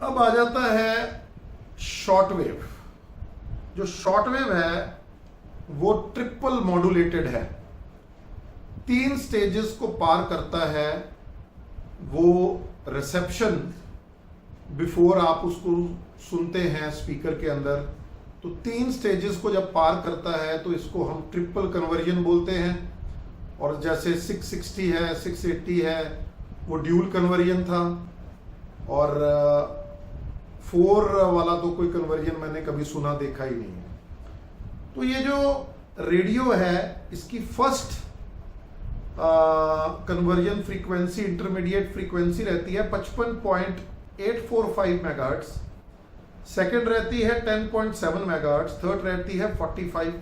अब आ जाता है शॉर्टवेव। जो शॉर्टवेव है वो ट्रिपल मॉड्यूलेटेड है, 3 स्टेजेस को पार करता है। वो रिसेप्शन बिफोर आप उसको सुनते हैं स्पीकर के अंदर, तो 3 स्टेजेस को जब पार करता है तो इसको हम ट्रिपल कन्वर्जन बोलते हैं। और जैसे 660 है, 680 है, वो ड्यूल कन्वर्जन था। और 4 वाला तो कोई कन्वर्जन मैंने कभी सुना देखा ही नहीं है। तो ये जो रेडियो है इसकी first conversion frequency, intermediate frequency रहती है 55.845 मेगाहर्ट्ज, सेकंड रहती है 10.7 मेगाहर्ट्ज, थर्ड रहती है 45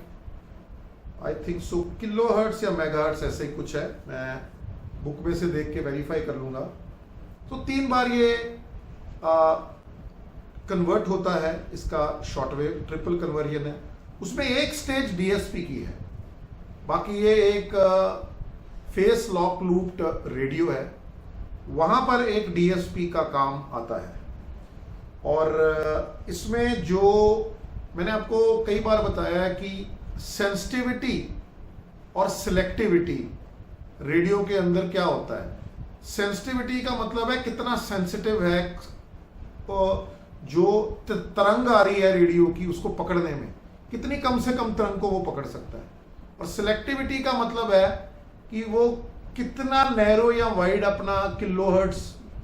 आई थिंक सो किलोहर्ट्ज या मेगाहर्ट्ज, ऐसे ही कुछ है, मैं बुक में से देख के वेरीफाई कर लूंगा। तो 3 बार ये कन्वर्ट होता है, इसका शॉर्टवेव ट्रिपल कन्वर्जन है। उसमें एक स्टेज डीएसपी की है, बाकी ये एक फेस लॉक लूप्ड रेडियो है, वहां पर एक डीएसपी का काम आता है। और इसमें जो मैंने आपको कई बार बताया है कि सेंसिटिविटी और सिलेक्टिविटी रेडियो के अंदर क्या होता है। सेंसिटिविटी का मतलब है कितना सेंसिटिव है, तो जो तरंग आ रही है रेडियो की उसको पकड़ने में, कितनी कम से कम तरंग को वो पकड़ सकता है। और सिलेक्टिविटी का मतलब है कि वो कितना नैरो या वाइड अपना किलोहर्ट्ज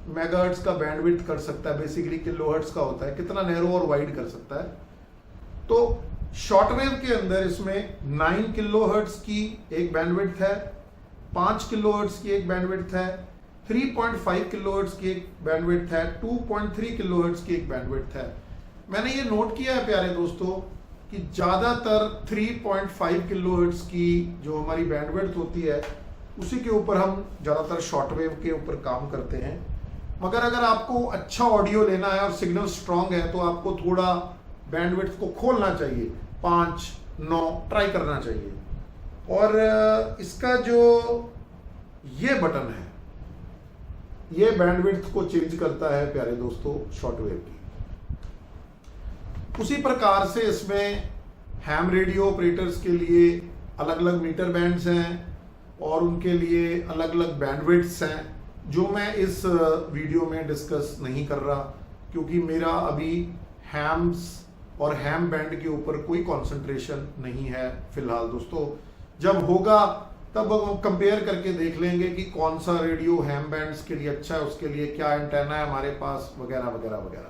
मेगाहर्ट्ज का बैंडविड्थ कर सकता है। बेसिकली किलोहर्ट्ज का होता है कितना नैरो और वाइड कर सकता है। तो शॉर्टवेव के अंदर इसमें 9 किलोहर्ट्ज की एक बैंडविड्थ है, 5 किलोहर्ट्ज की एक बैंडविड्थ है, 3.5 किलोहर्ट्ज की एक बैंडविड्थ है, 2.3 किलोहर्ट्ज की एक बैंडविड्थ है। मैंने ये नोट किया है प्यारे दोस्तों कि ज्यादातर 3.5 किलोहर्ट्ज की जो हमारी बैंडविड्थ होती है उसी के ऊपर हम ज्यादातर शॉर्टवेव के ऊपर काम करते हैं। मगर अगर आपको अच्छा ऑडियो लेना है और सिग्नल स्ट्रांग है तो आपको थोड़ा बैंडविड्थ को खोलना चाहिए, 5, 9 ट्राई करना चाहिए। और इसका जो ये बटन है ये बैंडविड्थ को चेंज करता है प्यारे दोस्तों शॉर्टवेव की। उसी प्रकार से इसमें हैम रेडियो ऑपरेटर्स के लिए अलग अलग मीटर बैंड्स हैं और उनके लिए अलग अलग बैंडविड्थ्स हैं, जो मैं इस वीडियो में डिस्कस नहीं कर रहा क्योंकि मेरा अभी हैम्स और हैम बैंड के ऊपर कोई कंसंट्रेशन नहीं है फिलहाल दोस्तों। जब होगा तब हम कंपेयर करके देख लेंगे कि कौन सा रेडियो हैम बैंड्स के लिए अच्छा है, उसके लिए क्या एंटेना है हमारे पास, वगैरह वगैरह वगैरह।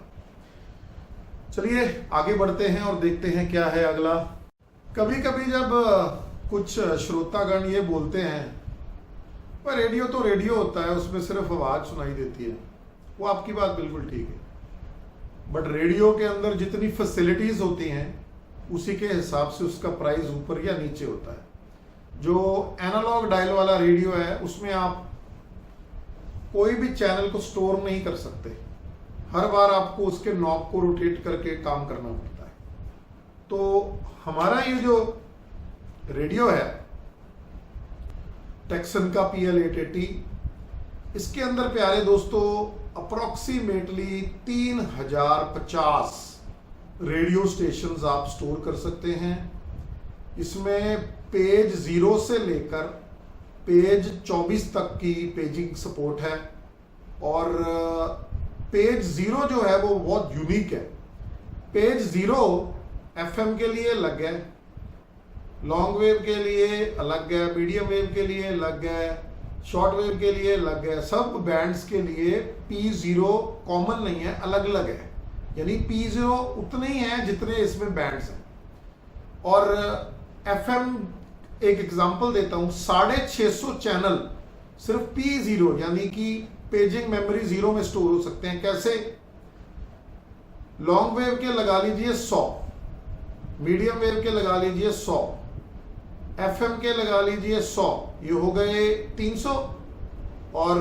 चलिए आगे बढ़ते हैं और देखते हैं क्या है अगला। कभी कभी जब कुछ श्रोतागण ये बोलते हैं पर रेडियो तो रेडियो होता है, उसमें सिर्फ आवाज सुनाई देती है, वो आपकी बात बिल्कुल ठीक है। बट रेडियो के अंदर जितनी फैसिलिटीज होती हैं उसी के हिसाब से उसका प्राइस ऊपर या नीचे होता है। जो एनालॉग डायल वाला रेडियो है उसमें आप कोई भी चैनल को स्टोर नहीं कर सकते, हर बार आपको उसके नॉब को रोटेट करके काम करना पड़ता है। तो हमारा ये जो रेडियो है टेक्सन का PL880, इसके अंदर प्यारे दोस्तों अप्रोक्सीमेटली 3050 रेडियो स्टेशंस आप स्टोर कर सकते हैं। इसमें पेज 0 से लेकर पेज 24 तक की पेजिंग सपोर्ट है। और पेज 0 जो है वो बहुत यूनिक है। पेज 0 FM के लिए अलग है, लॉन्ग वेव के लिए अलग है, मीडियम वेव के लिए अलग है, शॉर्ट वेव के लिए अलग है। सब बैंड्स के लिए P0 कॉमन नहीं है, अलग अलग है। यानी P0 उतने ही हैं जितने इसमें बैंड्स हैं। और FM एक एग्जांपल देता हूं, 650 चैनल सिर्फ P0 यानी कि पेजिंग मेमोरी 0 में स्टोर हो सकते हैं। कैसे? लॉन्ग वेव के लगा लीजिए 100, मीडियम वेव के लगा लीजिए 100, FM के लगा लीजिए 100, ये हो गए 300, और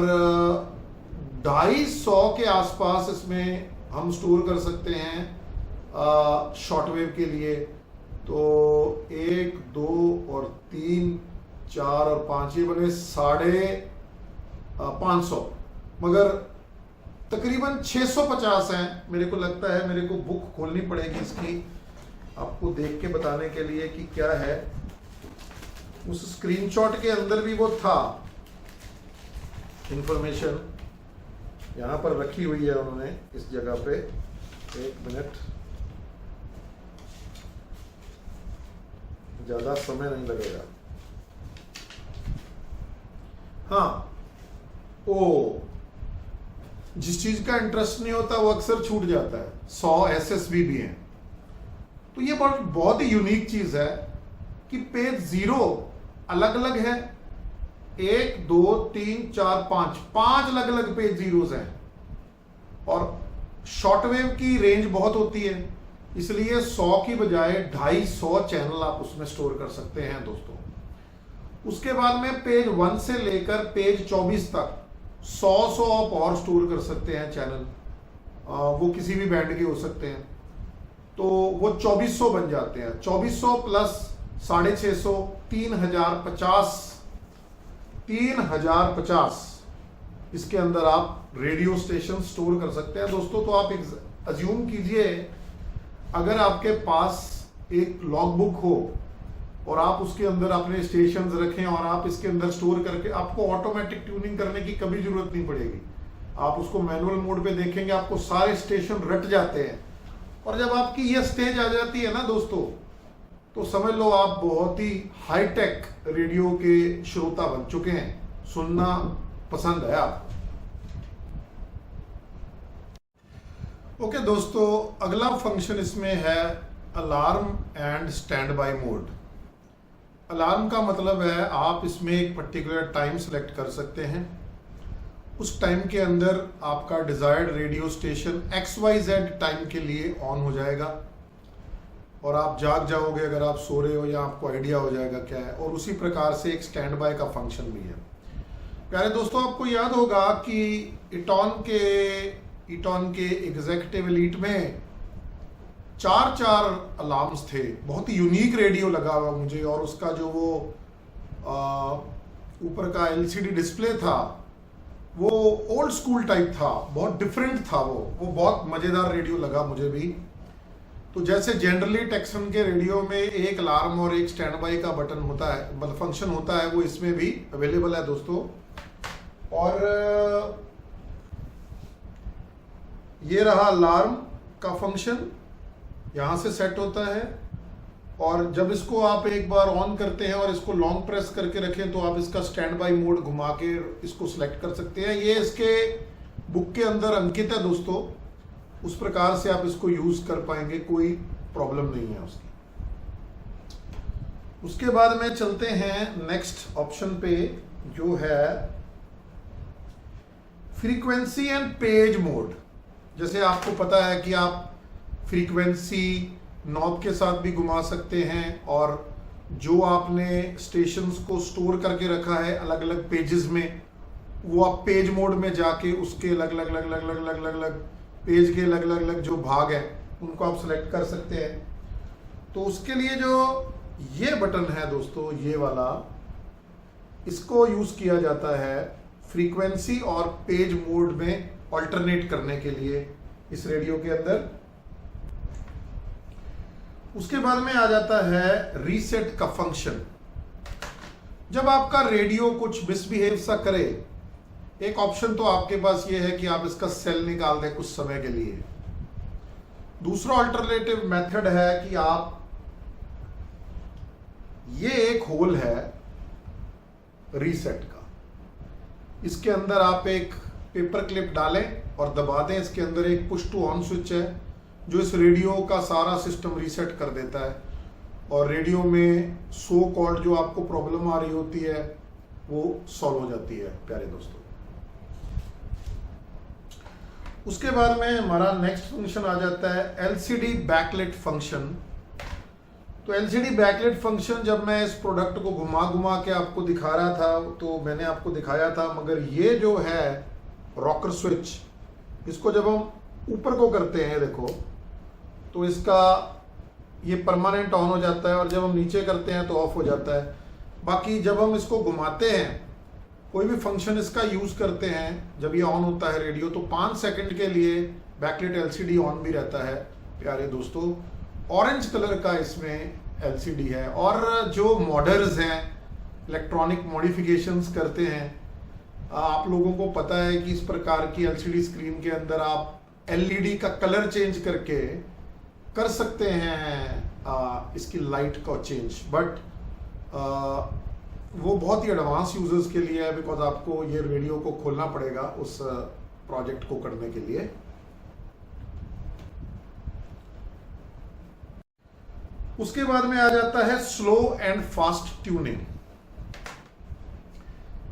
250 के आसपास इसमें हम स्टोर कर सकते हैं शॉर्ट वेव के लिए। तो 1, 2 और 3, 4 और 5, ये बने 550, मगर तकरीबन 650 हैं। मेरे को लगता है मेरे को बुक खोलनी पड़ेगी इसकी, आपको देख के बताने के लिए कि क्या है। उस स्क्रीनशॉट के अंदर भी वो था इंफॉर्मेशन, यहां पर रखी हुई है उन्होंने इस जगह पे। 1 मिनट, ज्यादा समय नहीं लगेगा। हाँ, ओ जिस चीज का इंटरेस्ट नहीं होता वो अक्सर छूट जाता है। 100 SSB भी हैं। तो ये बहुत ही यूनिक चीज है कि पेज 0 अलग अलग है। 1, 2, 3, 4, 5 अलग अलग पेज 0s हैं। और शॉर्टवेव की रेंज बहुत होती है, इसलिए 100 की बजाय 250 चैनल आप उसमें स्टोर कर सकते हैं दोस्तों। उसके बाद में पेज 1 से लेकर पेज 24 तक 100 आप और स्टोर कर सकते हैं चैनल। वो किसी भी बैंड के हो सकते हैं, तो वो 2400 बन जाते हैं। 2400 प्लस 650, 3050 इसके अंदर आप रेडियो स्टेशन स्टोर कर सकते हैं दोस्तों। तो आप अज्यूम कीजिए, अगर आपके पास एक लॉग बुक हो और आप उसके अंदर अपने स्टेशंस रखें और आप इसके अंदर स्टोर करके, आपको ऑटोमेटिक ट्यूनिंग करने की कभी जरूरत नहीं पड़ेगी। आप उसको मैनुअल मोड पे देखेंगे, आपको सारे स्टेशन रट जाते हैं। और जब आपकी ये स्टेज आ जाती है ना दोस्तों, तो समझ लो आप बहुत ही हाईटेक रेडियो के श्रोता बन चुके हैं। सुनना पसंद है आपको। ओके दोस्तों, अगला फंक्शन इसमें है alarm and stand by mode. Alarm का मतलब है आप इसमें एक पर्टिकुलर टाइम सेलेक्ट कर सकते हैं। उस टाइम के अंदर आपका desired radio station XYZ time के लिए ऑन हो जाएगा और आप जाग जाओगे अगर आप सो रहे हो, या आपको आइडिया हो जाएगा क्या है। और उसी प्रकार से एक स्टैंड बाय का फंक्शन भी है। प्यारे दोस्तों, आपको याद होगा कि इटॉन के एग्जीक्यूटिव एलीट में 4 अलार्म्स थे। बहुत ही यूनिक रेडियो लगा हुआ मुझे, और उसका जो वो ऊपर का LCD डिस्प्ले था वो ओल्ड स्कूल टाइप था, बहुत डिफरेंट था वो बहुत मजेदार रेडियो लगा मुझे भी। तो जैसे जनरली टेक्सन के रेडियो में एक अलार्म और एक स्टैंड बाय का बटन होता है, मतलब फंक्शन होता है, वो इसमें भी अवेलेबल है दोस्तों। और ये रहा अलार्म का फंक्शन, यहां से सेट होता है। और जब इसको आप एक बार ऑन करते हैं और इसको लॉन्ग प्रेस करके रखें तो आप इसका स्टैंड बाय मोड घुमा के इसको सिलेक्ट कर सकते हैं। ये इसके बुक के अंदर अंकित है दोस्तों, उस प्रकार से आप इसको यूज कर पाएंगे, कोई प्रॉब्लम नहीं है उसकी। उसके बाद में चलते हैं नेक्स्ट ऑप्शन पे, जो है फ्रीक्वेंसी एंड पेज मोड। जैसे आपको पता है कि आप फ्रीक्वेंसी नॉब के साथ भी घुमा सकते हैं, और जो आपने स्टेशंस को स्टोर करके रखा है अलग अलग पेजेस में, वो आप पेज मोड में जाके उसके अलग अलग पेज के अलग अलग जो भाग हैं उनको आप सेलेक्ट कर सकते हैं। तो उसके लिए जो ये बटन है दोस्तों, ये वाला, इसको यूज किया जाता है फ्रीक्वेंसी और पेज मोड में ऑल्टरनेट करने के लिए इस रेडियो के अंदर। उसके बाद में आ जाता है रीसेट का फंक्शन। जब आपका रेडियो कुछ मिसबिहेव सा करे, एक ऑप्शन तो आपके पास ये है कि आप इसका सेल निकाल दें कुछ समय के लिए। दूसरा अल्टरनेटिव मेथड है कि आप, ये एक होल है रीसेट का, इसके अंदर आप एक पेपर क्लिप डालें और दबा दें। इसके अंदर एक पुश टू ऑन स्विच है जो इस रेडियो का सारा सिस्टम रीसेट कर देता है। और रेडियो में सो कॉल्ड जो आपको प्रॉब्लम आ रही होती है वो सॉल्व हो जाती है प्यारे दोस्तों। उसके बाद में हमारा नेक्स्ट फंक्शन आ जाता है एलसीडी बैकलाइट फंक्शन। तो एलसीडी बैकलाइट फंक्शन जब मैं इस प्रोडक्ट को घुमा घुमा के आपको दिखा रहा था तो मैंने आपको दिखाया था, मगर ये जो है रॉकर स्विच, इसको जब हम ऊपर को करते हैं देखो तो इसका ये परमानेंट ऑन हो जाता है और जब हम नीचे करते हैं तो ऑफ हो जाता है। बाकी जब हम इसको घुमाते हैं, कोई भी फंक्शन इसका यूज करते हैं, जब ये ऑन होता है रेडियो तो 5 सेकंड के लिए बैकलाइट एलसीडी ऑन भी रहता है प्यारे दोस्तों। ऑरेंज कलर का इसमें एलसीडी है। और जो मॉडर्स हैं इलेक्ट्रॉनिक मॉडिफिकेशंस करते हैं, आप लोगों को पता है कि इस प्रकार की एलसीडी स्क्रीन के अंदर आप एलईडी का कलर चेंज करके कर सकते हैं इसकी लाइट का चेंज, बट वो बहुत ही एडवांस यूजर्स के लिए है, बिकॉज आपको ये रेडियो को खोलना पड़ेगा उस प्रोजेक्ट को करने के लिए। उसके बाद में आ जाता है स्लो एंड फास्ट ट्यूनिंग।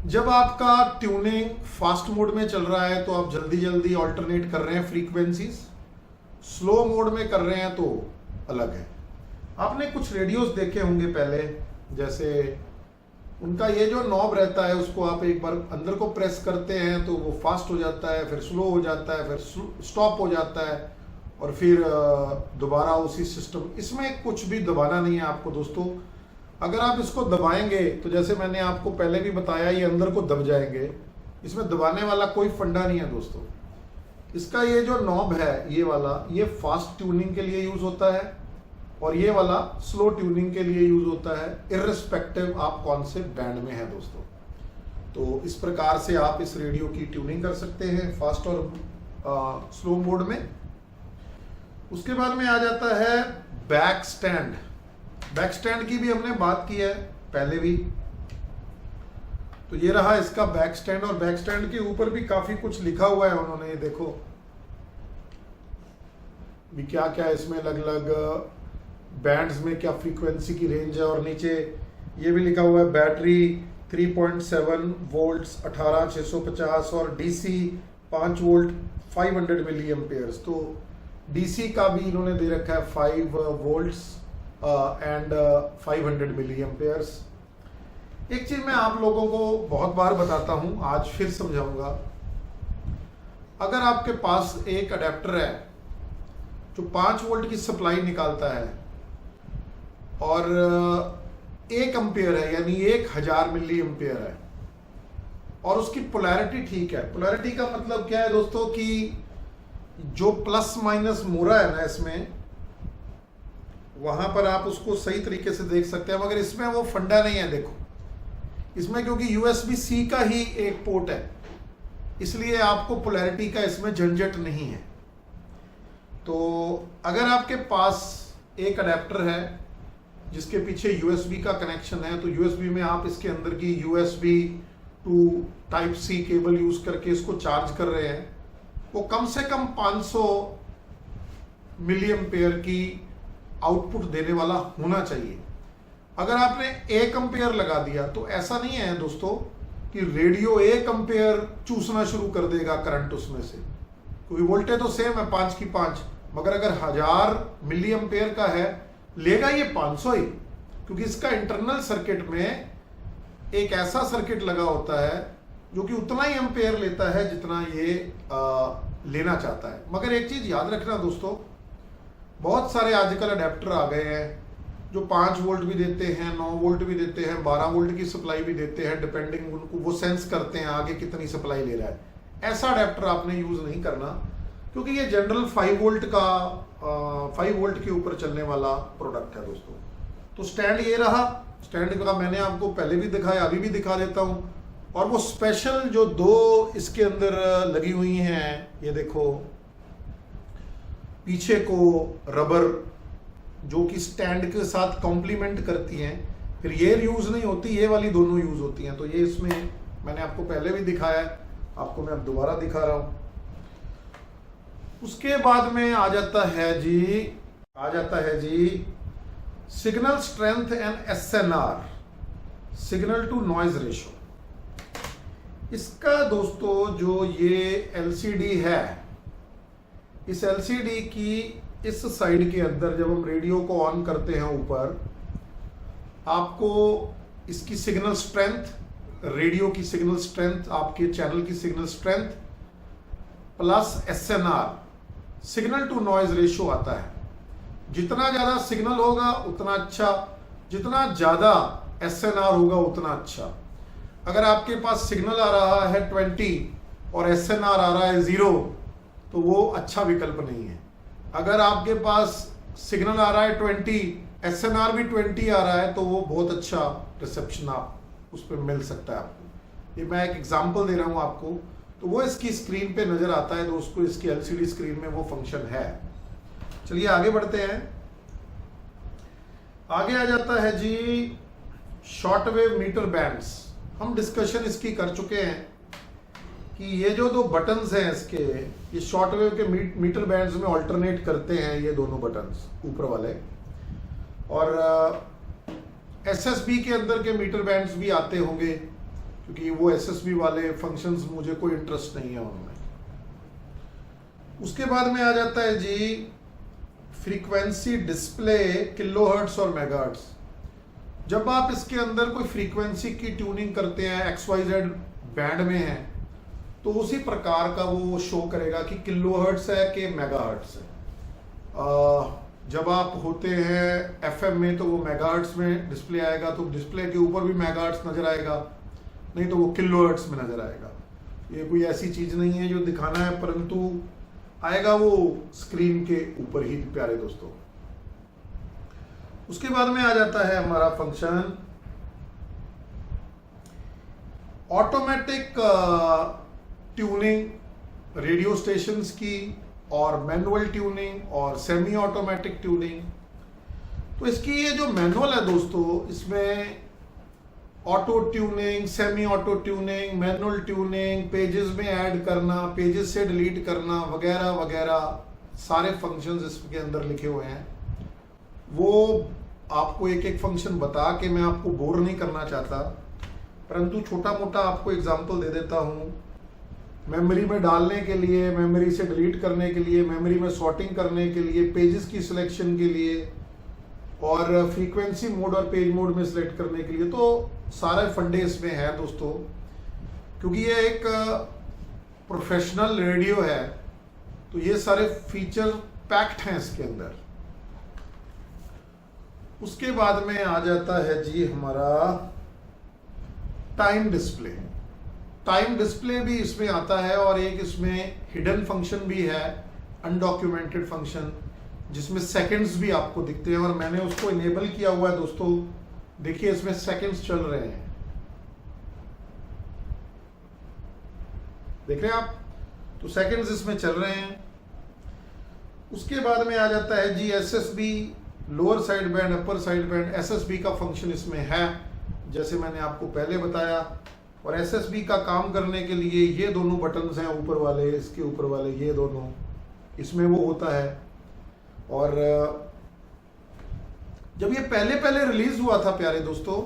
जब आपका ट्यूनिंग फास्ट मोड में चल रहा है तो आप जल्दी जल्दी ऑल्टरनेट कर रहे हैं फ्रीक्वेंसीज, स्लो मोड में कर रहे हैं तो अलग है। आपने कुछ रेडियोस देखे होंगे पहले, जैसे उनका ये जो नॉब रहता है उसको आप एक बार अंदर को प्रेस करते हैं तो वो फास्ट हो जाता है, फिर स्लो हो जाता है, फिर स्टॉप हो जाता है और फिर दोबारा उसी सिस्टम। इसमें कुछ भी दबाना नहीं है आपको दोस्तों। अगर आप इसको दबाएंगे तो जैसे मैंने आपको पहले भी बताया, ये अंदर को दब जाएंगे। इसमें दबाने वाला कोई फंडा नहीं है दोस्तों। इसका ये जो नॉब है ये वाला, ये फास्ट ट्यूनिंग के लिए यूज होता है और ये वाला स्लो ट्यूनिंग के लिए यूज होता है, इररिस्पेक्टिव आप कौन से बैंड में है दोस्तों। तो इस प्रकार से आप इस रेडियो की ट्यूनिंग कर सकते हैं फास्ट और स्लो मोड में। उसके बाद में आ जाता है बैक स्टैंड। बैक स्टैंड की भी हमने बात की है पहले भी। तो ये रहा इसका बैक स्टैंड, और बैक स्टैंड के ऊपर भी काफी कुछ लिखा हुआ है उन्होंने, ये देखो भी क्या क्या इसमें अलग अलग बैंड्स में क्या फ्रीक्वेंसी की रेंज है। और नीचे ये भी लिखा हुआ है बैटरी 3.7 वोल्ट्स 18650 और डीसी 5 वोल्ट 500 मिली एम्पेयर्स। तो डीसी का भी इन्होंने दे रखा है 5 वोल्ट्स एंड 500 मिली एम्पेयर्स। एक चीज मैं आप लोगों को बहुत बार बताता हूं, आज फिर समझाऊंगा। अगर आपके पास एक अडेप्टर है जो 5 वोल्ट की सप्लाई निकालता है और 1 एम्पेयर है, यानी 1000 मिली एम्पेयर है, और उसकी पोलैरिटी ठीक है। पोलैरिटी का मतलब क्या है दोस्तों कि जो प्लस माइनस मोड़ा है ना इसमें, वहां पर आप उसको सही तरीके से देख सकते हैं, मगर इसमें वो फंडा नहीं है। देखो इसमें क्योंकि USB-C का ही एक पोर्ट है, इसलिए आपको पोलैरिटी का इसमें झंझट नहीं है। तो अगर आपके पास एक अडेप्टर है जिसके पीछे USB का कनेक्शन है, तो USB में आप इसके अंदर की USB to Type-C cable use करके इसको चार्ज कर रहे हैं, वो कम से कम 500 मिली एम्पेयर की आउटपुट देने वाला होना चाहिए। अगर आपने 1 एम्पेयर लगा दिया तो ऐसा नहीं है दोस्तों कि रेडियो 1 एम्पेयर चूसना शुरू कर देगा करंट उसमें से, क्योंकि वोल्टेज तो सेम है 5 की 5, मगर अगर 1000 मिली एम्पेयर का है लेगा ये 500 ही, क्योंकि इसका इंटरनल सर्किट में एक ऐसा सर्किट लगा होता है जो कि उतना ही एम्पेयर लेता है जितना ये लेना चाहता है। मगर एक चीज याद रखना दोस्तों, बहुत सारे आजकल अडेप्टर आ गए हैं जो 5 वोल्ट भी देते हैं, 9 वोल्ट भी देते हैं, 12 वोल्ट की सप्लाई भी देते हैं, डिपेंडिंग उनको वो सेंस करते हैं आगे कितनी सप्लाई ले रहा है। ऐसा अडेप्टर आपने यूज नहीं करना, क्योंकि ये जनरल 5 वोल्ट का 5 वोल्ट के ऊपर चलने वाला प्रोडक्ट है दोस्तों। तो स्टैंड ये रहा। स्टैंड का मैंने आपको पहले भी दिखाया, अभी भी दिखा देता हूं। और वो स्पेशल जो 2 इसके अंदर लगी हुई हैं, ये देखो पीछे को रबर जो कि स्टैंड के साथ कॉम्प्लीमेंट करती हैं, फिर ये यूज नहीं होती, ये वाली दोनों यूज होती हैं। तो ये इसमें मैंने आपको पहले भी दिखाया है, आपको मैं अब दोबारा दिखा रहा हूं। उसके बाद में आ जाता है जी signal strength and SNR, signal to noise ratio. इसका दोस्तों जो ये LCD है, इस LCD की इस साइड के अंदर जब हम रेडियो को ऑन करते हैं ऊपर, आपको इसकी सिग्नल स्ट्रेंथ, रेडियो की सिग्नल स्ट्रेंथ, आपके चैनल की signal strength plus SNR, signal to noise ratio आता है। जितना ज्यादा सिग्नल होगा उतना अच्छा, जितना ज्यादा SNR होगा उतना अच्छा। अगर आपके पास सिग्नल आ रहा है 20 और SNR आ रहा है 0 तो वो अच्छा विकल्प नहीं है। अगर आपके पास सिग्नल आ रहा है 20, SNR भी 20 आ रहा है तो वो बहुत अच्छा रिसेप्शन आप उस पर मिल सकता है आपको। ये मैं एक एग्जांपल दे रहा हूं आपको, तो वो इसकी स्क्रीन पे नजर आता है दोस्तों, इसकी LCD स्क्रीन में वो फंक्शन है। चलिए आगे बढ़ते हैं। आगे आ जाता है जी शॉर्टवेव मीटर बैंड्स। हम डिस्कशन इसकी कर चुके हैं कि ये जो दो बटन्स हैं इसके, ये शॉर्टवेव के मीटर बैंड्स में ऑल्टरनेट करते हैं ये दोनों बटन्स ऊपर वाले। और SSB के अंदर के मीटर बैंड्स भी आते होंगे, क्योंकि वो SSB वाले फंक्शंस मुझे कोई इंटरेस्ट नहीं है उनमें। उसके बाद में आ जाता है जी फ्रीक्वेंसी डिस्प्ले, किलोहर्ट्ज और मेगाहर्ट्ज। जब आप इसके अंदर कोई फ्रीक्वेंसी की ट्यूनिंग करते हैं, XYZ बैंड में है, तो उसी प्रकार का वो शो करेगा कि किलोहर्ट्ज है कि मेगाहर्ट्ज है। जब आप होते हैं FM में तो वो मेगाहर्ट्ज में डिस्प्ले आएगा, तो डिस्प्ले के ऊपर भी मेगाहर्ट्ज नजर आएगा, नहीं तो वो किलोहर्ट्ज में नजर आएगा। ये कोई ऐसी चीज नहीं है जो दिखाना है, परंतु आएगा वो स्क्रीन के ऊपर ही प्यारे दोस्तों। उसके बाद में आ जाता है हमारा function automatic tuning radio stations की, और मैनुअल ट्यूनिंग और सेमी ऑटोमेटिक ट्यूनिंग। तो इसकी ये जो मैनुअल है दोस्तों, इसमें auto tuning, semi auto tuning, manual tuning, pages में ऐड करना, पेजेस से डिलीट करना वगैरह वगैरह सारे फंक्शंस इसके अंदर लिखे हुए हैं। वो आपको एक एक फंक्शन बता के मैं आपको बोर नहीं करना चाहता, परंतु छोटा मोटा आपको एग्जांपल दे देता हूँ। मेमोरी में डालने के लिए, मेमोरी से डिलीट करने के लिए, मेमोरी में सॉर्टिंग करने के लिए, पेजेस की सिलेक्शन के लिए, और फ्रीक्वेंसी मोड और पेज मोड में सिलेक्ट करने के लिए। तो सारे फंडे इसमें है दोस्तों, क्योंकि ये एक प्रोफेशनल रेडियो है, तो ये सारे फीचर पैक्ड हैं इसके अंदर। उसके बाद में आ जाता है जी हमारा टाइम डिस्प्ले। टाइम डिस्प्ले भी इसमें आता है, और एक इसमें हिडन फंक्शन भी है, अनडॉक्यूमेंटेड फंक्शन, जिसमें सेकंड्स भी आपको दिखते हैं, और मैंने उसको इनेबल किया हुआ है दोस्तों। देखिए इसमें सेकंड्स चल रहे हैं, देख रहे हैं आप, तो सेकंड्स इसमें चल रहे हैं। उसके बाद में आ जाता है जी SSB, lower side band, upper side band. SSB का फंक्शन इसमें है, जैसे मैंने आपको पहले बताया। और SSB का काम करने के लिए ये दोनों बटन्स हैं ऊपर वाले, इसके ऊपर वाले, ये दोनों इसमें वो होता है। और जब ये पहले पहले रिलीज हुआ था प्यारे दोस्तों,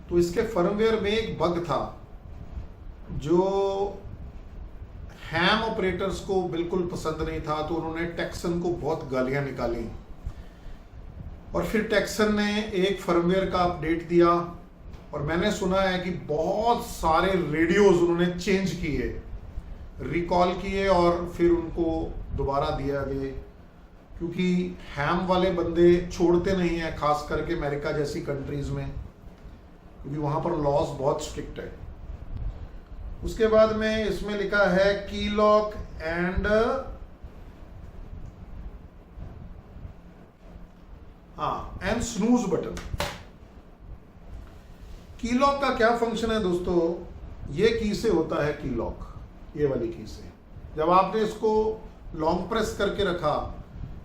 तो इसके फर्मवेयर में एक बग था जो हैम ऑपरेटर्स को बिल्कुल पसंद नहीं था, तो उन्होंने टेक्सन को बहुत गालियां निकाली। और फिर टेक्सन ने एक फर्मवेयर का अपडेट दिया, और मैंने सुना है कि बहुत सारे रेडियोज उन्होंने चेंज किए, रिकॉल किए, और फिर उनको दोबारा दिया गए, क्योंकि हैम वाले बंदे छोड़ते नहीं हैं, खास करके अमेरिका जैसी कंट्रीज में, क्योंकि वहां पर लॉज बहुत स्ट्रिक्ट है। उसके बाद में इसमें लिखा है की लॉक एंड स्नूज बटन। की लॉक का क्या फंक्शन है दोस्तों? ये की से होता है की लॉक, ये वाली की से। जब आपने इसको लॉन्ग प्रेस करके रखा,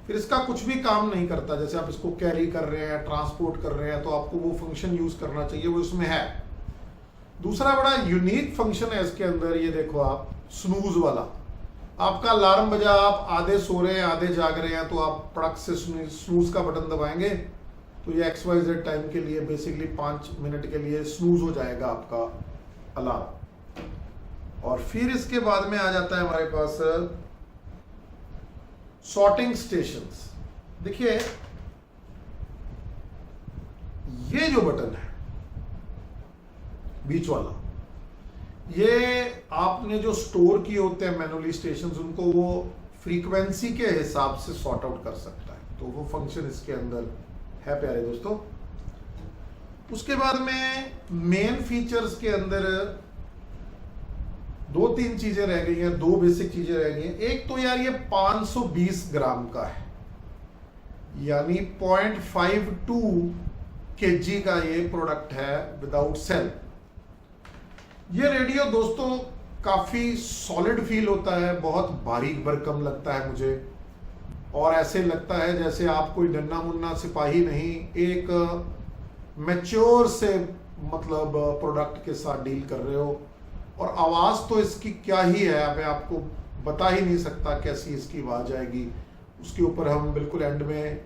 फिर इसका कुछ भी काम नहीं करता। जैसे आप इसको कैरी कर रहे हैं, ट्रांसपोर्ट कर रहे हैं, तो आपको वो फंक्शन यूज करना चाहिए, वो इसमें है। दूसरा बड़ा यूनिक फंक्शन है इसके अंदर, ये देखो आप, स्नूज वाला। आपका अलार्म बजा, आप आधे सो रहे हैं आधे जाग रहे हैं, तो आप पड़क से स्नूज का बटन दबाएंगे तो ये XYZ टाइम के लिए बेसिकली 5 मिनट के लिए स्नूज हो जाएगा आपका अलार्म। और फिर इसके बाद में आ जाता है हमारे पास सॉर्टिंग स्टेशंस। देखिए ये जो बटन है बीच वाला, ये आपने जो स्टोर किए होते हैं मैनुअली स्टेशंस, उनको वो फ्रीक्वेंसी के हिसाब से सॉर्ट आउट कर सकता है, तो वो फंक्शन इसके अंदर है प्यारे दोस्तों। उसके बाद में मेन फीचर्स के अंदर 2-3 चीजें रह गई हैं, 2 बेसिक चीजें रह गई हैं। एक तो यार ये 520 ग्राम का है, यानी 0.52 kg का ये प्रोडक्ट है विदाउट सेल। ये रेडियो दोस्तों काफी सॉलिड फील होता है, बहुत बारीक भरकम लगता है मुझे, और ऐसे लगता है जैसे आप कोई नन्ना मुन्ना सिपाही नहीं, एक मैच्योर से मतलब प्रोडक्ट के साथ डील कर रहे हो। और आवाज तो इसकी क्या ही है, मैं आपको बता ही नहीं सकता कैसी इसकी आवाज आएगी। उसके ऊपर हम बिल्कुल एंड में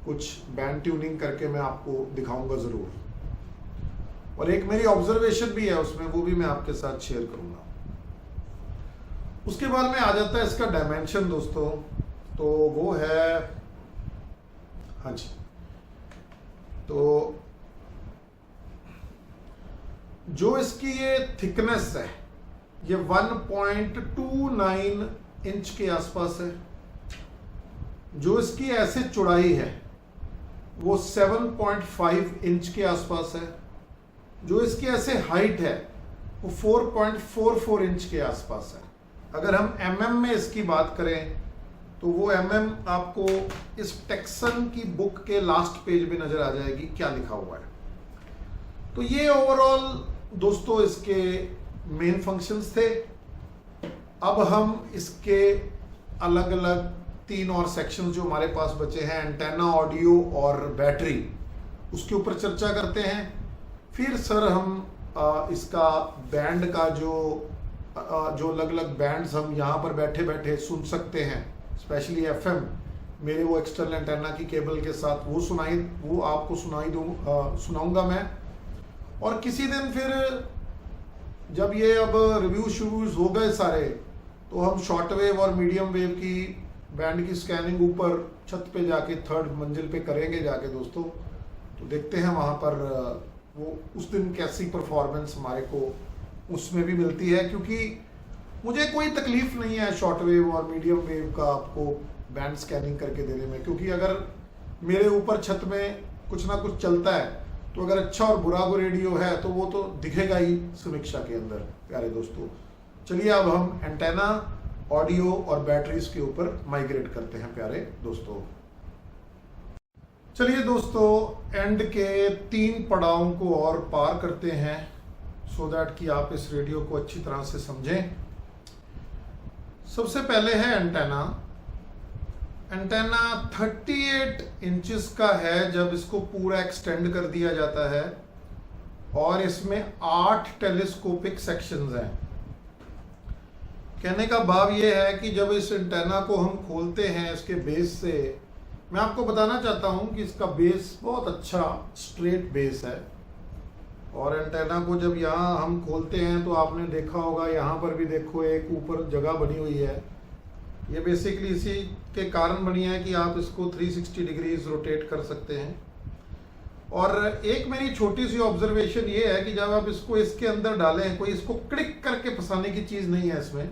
कुछ बैंड ट्यूनिंग करके मैं आपको दिखाऊंगा जरूर, और एक मेरी ऑब्जर्वेशन भी है उसमें, वो भी मैं आपके साथ शेयर करूंगा। उसके बाद में आ जाता है इसका डायमेंशन दोस्तों, तो वो है, हाँ जी, तो जो इसकी ये थिकनेस है ये 1.29 इंच के आसपास है। जो इसकी ऐसे चौड़ाई है वो 7.5 इंच के आसपास है। जो इसकी ऐसे हाइट है वो 4.44 इंच के आसपास है। अगर हम mm में इसकी बात करें तो वो mm आपको इस टेक्सन की बुक के लास्ट पेज में नजर आ जाएगी क्या लिखा हुआ है। तो ये ओवरऑल दोस्तों इसके मेन फंक्शंस थे। अब हम इसके अलग अलग 3 और सेक्शंस जो हमारे पास बचे हैं, एंटेना, ऑडियो और बैटरी, उसके ऊपर चर्चा करते हैं। फिर सर हम इसका बैंड का जो अलग अलग बैंड्स हम यहाँ पर बैठे बैठे सुन सकते हैं, स्पेशली FM, मेरे वो एक्सटर्नल एंटेना की केबल के साथ वो आपको सुनाऊंगा मैं। और किसी दिन फिर जब ये अब रिव्यू शुरू हो गए सारे, तो हम शॉर्ट वेव और मीडियम वेव की बैंड की स्कैनिंग ऊपर छत पे जाके 3rd मंजिल पे करेंगे जाके दोस्तों। तो देखते हैं वहाँ पर वो उस दिन कैसी परफॉर्मेंस हमारे को उसमें भी मिलती है, क्योंकि मुझे कोई तकलीफ नहीं है शॉर्ट वेव और मीडियम वेव का आपको बैंड स्कैनिंग करके देने में, क्योंकि अगर मेरे ऊपर छत में कुछ ना कुछ चलता है तो अगर अच्छा और बुरा को रेडियो है तो वो तो दिखेगा ही समीक्षा के अंदर प्यारे दोस्तों। चलिए अब हम एंटेना, ऑडियो और बैटरीज के ऊपर माइग्रेट करते हैं प्यारे दोस्तों। चलिए दोस्तों एंड के 3 पड़ावों को और पार करते हैं, सो दैट कि आप इस रेडियो को अच्छी तरह से समझें। सबसे पहले है एंटेना। एंटेना 38 इंचेस का है जब इसको पूरा एक्सटेंड कर दिया जाता है, और इसमें 8 टेलीस्कोपिक सेक्शंस हैं। कहने का भाव ये है कि जब इस एंटेना को हम खोलते हैं इसके बेस से, मैं आपको बताना चाहता हूं कि इसका बेस बहुत अच्छा स्ट्रेट बेस है। और एंटेना को जब यहाँ हम खोलते हैं तो आपने देखा होगा यहाँ पर भी देखो एक ऊपर जगह बनी हुई है। ये बेसिकली इसी के कारण बनी है कि आप इसको 360 डिग्रीज रोटेट कर सकते हैं। और एक मेरी छोटी सी ऑब्जर्वेशन ये है कि जब आप इसको इसके अंदर डालें, कोई इसको क्लिक करके फंसाने की चीज़ नहीं है इसमें,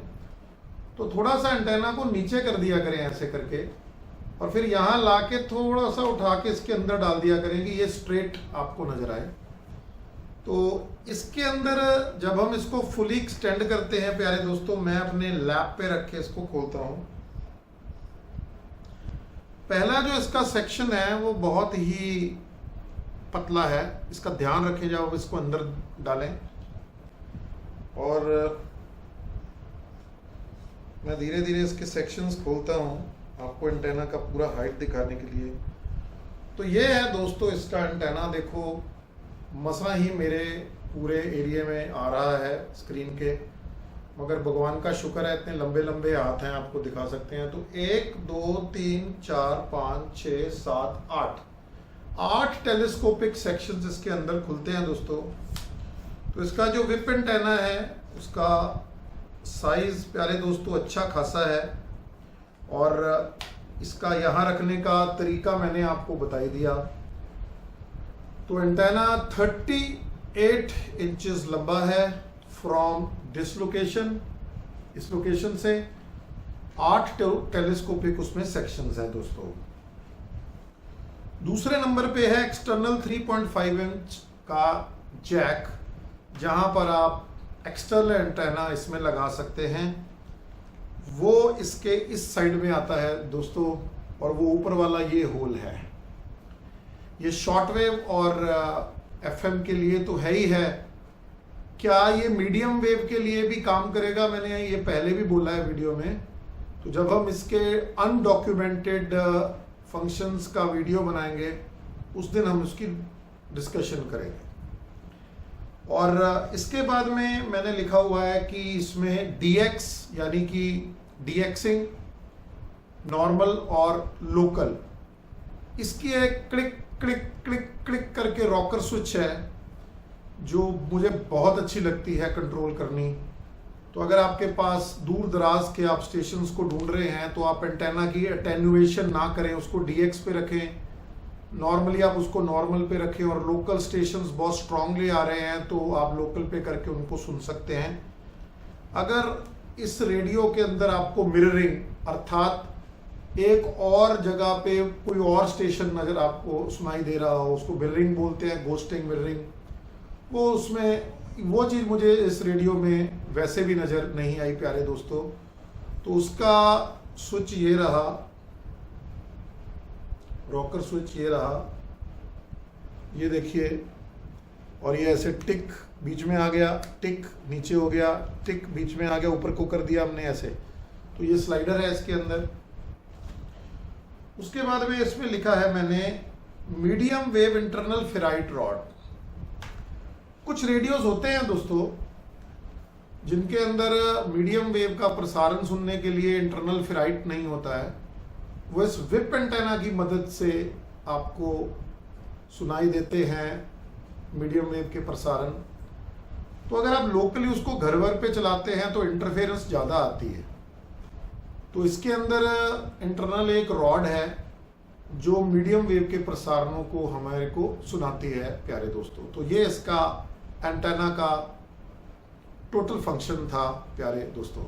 तो थोड़ा सा एंटेना को नीचे कर दिया करें ऐसे करके, और फिर यहाँ ला के थोड़ा सा उठा के इसके अंदर डाल दिया करें कि ये स्ट्रेट आपको नजर आए। तो इसके अंदर जब हम इसको फुली एक्सटेंड करते हैं प्यारे दोस्तों, मैं अपने लैप पे रख के इसको खोलता हूं। पहला जो इसका सेक्शन है वो बहुत ही पतला है, इसका ध्यान रखें जब आप इसको अंदर डालें। और मैं धीरे धीरे इसके सेक्शंस खोलता हूं आपको एंटेना का पूरा हाइट दिखाने के लिए। तो ये है दोस्तों इसका एंटेना, देखो मसा ही मेरे पूरे एरिया में आ रहा है स्क्रीन के। मगर भगवान का शुक्र है इतने लंबे लंबे हाथ हैं, आपको दिखा सकते हैं। तो 1 2 3 4 5 6 7 8 टेलीस्कोपिक सेक्शंस इसके अंदर खुलते हैं दोस्तों। तो इसका जो विप एंटेना है उसका साइज प्यारे दोस्तों अच्छा खासा है, और इसका यहाँ रखने का तरीका मैंने आपको बताई दिया। तो एंटेना 38 इंचेस लंबा है फ्रॉम दिस लोकेशन, इस लोकेशन से 8 टेलीस्कोपिक उसमें सेक्शंस हैं दोस्तों। दूसरे नंबर पे है एक्सटर्नल 3.5 इंच का जैक, जहां पर आप एक्सटर्नल एंटेना इसमें लगा सकते हैं। वो इसके इस साइड में आता है दोस्तों, और वो ऊपर वाला ये होल है। ये शॉर्टवेव और एफएम के लिए तो है ही है। क्या ये मीडियम वेव के लिए भी काम करेगा, मैंने ये पहले भी बोला है वीडियो में। तो जब हम इसके अनडॉक्यूमेंटेड फंक्शंस का वीडियो बनाएंगे उस दिन हम उसकी डिस्कशन करेंगे। और इसके बाद में मैंने लिखा हुआ है कि इसमें DX यानी कि डीएक्सिंग, नॉर्मल और लोकल, इसकी एक क्लिक क्लिक क्लिक क्लिक करके रॉकर स्विच है जो मुझे बहुत अच्छी लगती है कंट्रोल करनी। तो अगर आपके पास दूर दराज के आप स्टेशंस को ढूंढ रहे हैं तो आप एंटेना की अटेन्युएशन ना करें, उसको DX पे रखें, नॉर्मली आप उसको नॉर्मल पे रखें, और लोकल स्टेशंस बहुत स्ट्रांगली आ रहे हैं तो आप लोकल पे करके उनको सुन सकते हैं। अगर इस रेडियो के अंदर आपको मिररिंग अर्थात एक और जगह पे कोई और स्टेशन नजर आपको सुनाई दे रहा हो, उसको मिररिंग बोलते हैं, गोस्टिंग मिररिंग, वो उसमें वो चीज़ मुझे इस रेडियो में वैसे भी नज़र नहीं आई प्यारे दोस्तों। तो उसका स्विच ये रहा, रॉकर स्विच ये रहा, ये देखिए, और ये ऐसे टिक बीच में आ गया, टिक नीचे हो गया, टिक बीच में आ गया, ऊपर को कर दिया हमने ऐसे। तो ये स्लाइडर है इसके अंदर। उसके बाद में इसमें लिखा है मैंने medium wave internal ferrite rod. कुछ रेडियोस होते हैं दोस्तों जिनके अंदर मीडियम वेव का प्रसारण सुनने के लिए इंटरनल फेराइट नहीं होता है, वो इस विप एंटेना की मदद से आपको सुनाई देते हैं मीडियम वेव के प्रसारण। तो अगर आप लोकली उसको घर भर पे चलाते हैं तो इंटरफेरेंस ज़्यादा आती है। तो इसके अंदर इंटरनल एक रॉड है जो मीडियम वेव के प्रसारणों को हमारे को सुनाती है प्यारे दोस्तों। तो ये इसका एंटेना का टोटल फंक्शन था प्यारे दोस्तों।